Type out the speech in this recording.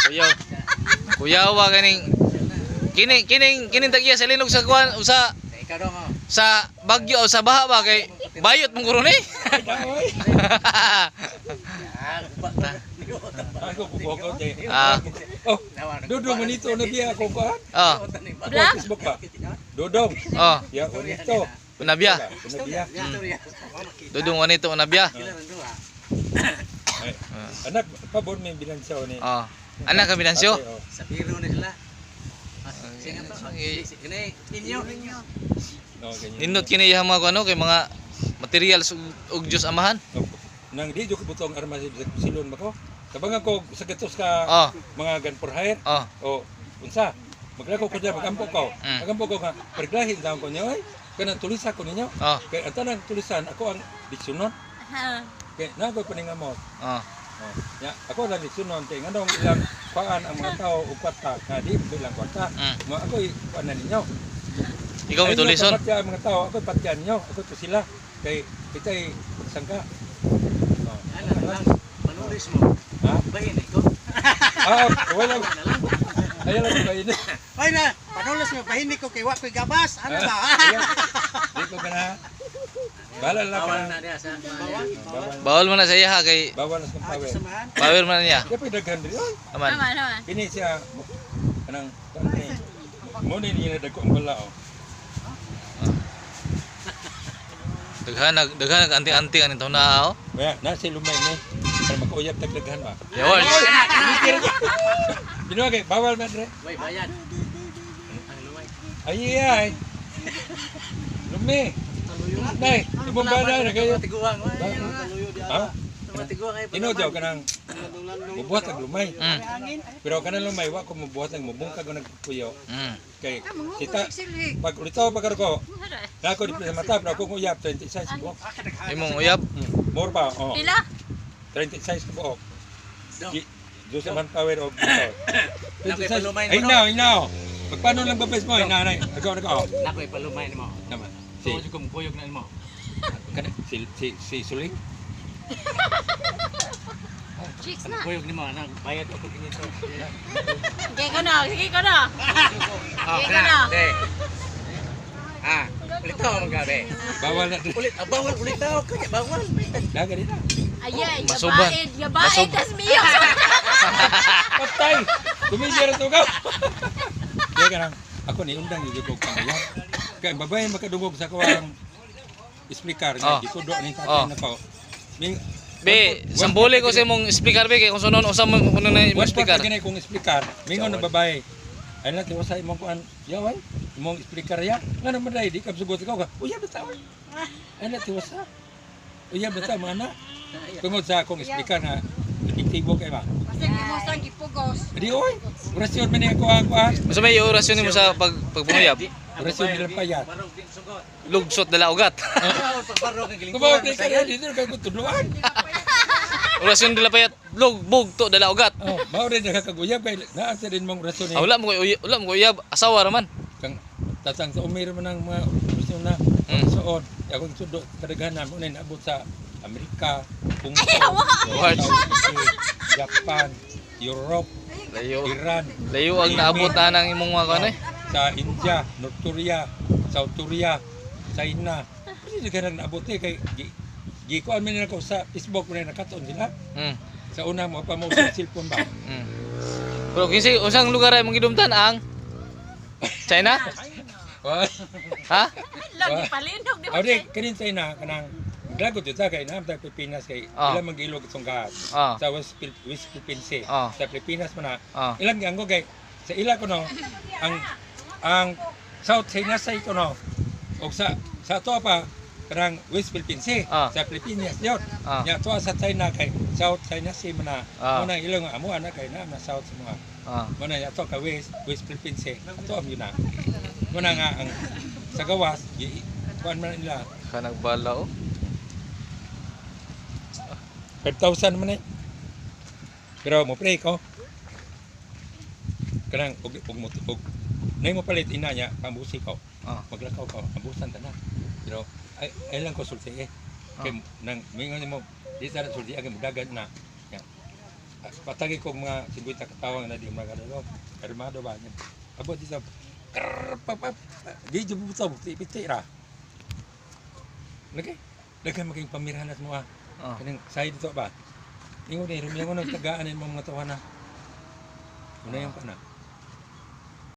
Kuyaw. Kuyaw wa kaning kining tagya sa linog sa kuan usa sa bagyo o sa baha ba kay bayot mong guro ni. Ako buko de. Oh, Dudong manito na biya ko ka. Black? Facebook ba? Dudong. Ya unito. Unabya. Unabya. Dudong wanito unabya. Anak pabor may bilansyo ni. Anak ka binansyo? Sa biro na sila. Ini ninyo. Nindot kini iya mga ano kay mga materials ug Dios amahan. Nang di ko butong armas silon mako. Kabang ako sa gatos ka mga gun for hire. O unsa? Maglako ko diya magampo ko. Magampo ko nga perglahin daw ko niyo ay kanang tulisa ko ninyo. Kay ang tanang tulisan ako ang diksyonon. Kay nagoy paningamot. Ya, ako lang diksyonon kay nganong ilang paan ang mga tao ug kwarta nga di bilang kwarta. Mo ako kuan ninyo. Ikaw mitulison. Patya ang mga tao ako patyan niyo. Ako to sila kay kitay sangka. Ano lang panulis mo. Ha? Bahin ko. Wala. Ayan lang ba ini? Ay na, panulis mo bahin ko kay wa koy gabas. Ano ba? Dito ka na. Bala lang Bawal ka. na diya sa Bawal mo na sa iya kay Bawal na sa power. power man niya. Kaya pa daghan diri. Aman. Kini siya kanang kanang mo ni niya dagko ang bala oh. Daghan anting-anting ani taw na Kaya na si lumay ni. Para makuyab tag daghan ba. Yawal. Binuwa kay bawal man re. Way bayad. Ang lumay. Ay. Lumi. Nay, ibong bala na kayo. Tiguang. Ha? Tiguang ay. Tino jaw kanang mubuhat ang lumay. Pero kanang lumay wa ko mubuhat ang mubungkag og nagpuyo. Kay kita pag ulitaw pagkargo. Nako di sa mata pero ako uyab 26 buok. Imong uyab. More pa. Pila? 36 buok. Jose man power og dito. Palumay Ay now. Pagpano lang ba mo nanay? Ikaw. Nakoy palumay nimo. Naman. Si ko kuyog na nimo. Kana si Suling. Chicks na. Kuyog nimo nang bayad ako kinito. Sige ko na. Sige ko na. De. Ulitaw man gabi. Bawal na. Bawal ulitaw kanya bawal. Dagari na. Ayay, Masuban. yabaid, tas miyo. Patay. Kumisira to ka. Kaya kanang ako ni undang yung ko kanya. Kaya babae makadungog sa kawang speaker nga gitudo ni tatay na ko. Be, sambuli ko sa imong speaker be kay kung sunon usa mo kuno na imong speaker. Kani kung speaker, mingon na babae. Ay na tiwa sa imong kuan. Yaway, imong speaker ya. Ngano man dai di ka sugot ka. Uyab ta. Ay na tiwa sa. Uyab ta mana. Tungod sa akong speaker nga epektibo kay ba. Kasi mo sang gipugos. Di oy. Orasyon man ako ang kuan. Masa may orasyon nimo sa pagpumuyab? Orasyon nila payat. Barog din sugot. Lugsot dala ugat. Barog ang Kumaw gilingkuran. kay kaya dito kay tudluan. Orasyon dala payat lugbog to dala ugat. Mao rin nakakaguyab kay naa sa din mong orasyon ni. Wala mo ko uyab asawa raman. Kang tatang sa umir man ang mga orasyon na suod. Ako sudo kadaghanan mo na naabot sa Amerika, Japan, Europe, Iran, Layo ang naabot na nang imong mga kanay. sa India, North Korea, South Korea, China. Hindi ka nang naabot kay gikuan man nila ko sa Facebook mo na nakaton sila. Sa una mo pa mo sa cellphone ba? Pero kinsi usang lugar ay mong gidumtan ang China? Ha? Lagi palinog di ba? Ori kanin China kanang Lagot ito kay naamta Pilipinas kay ilang mag-ilog itong gas sa West Philippine Sea. Sa Pilipinas man na ilang ganggo kay sa ila ko no ang South China Sea ko no og sa to pa karang West Philippine Sea sa Pilipinas yun. Nya to sa China kay South China Sea man na mo nang ilong amo ana kay na South sa mga mo na ya to ka West Philippine Sea to am yun na. Mo na nga ang sa gawas kuan man nila kanang bala 5,000 man eh. Pero mo pray ko. Kanang og nay mo palit ina niya pambusi ko. Maglakaw ko ambusan tanan. Pero ay lang ko sulti eh. Kay nang mingon mo di sa sulti ag mudagan na. patagi ko mga 50 katawang na di magkadalo. Karmado ba yan? Abot di sa di jubutaw pitira. Lagi maging pamiranas mo kanang side dito ba? Ingon ni rumiya mo nang tagaan mo mga tawana. Una yung kana.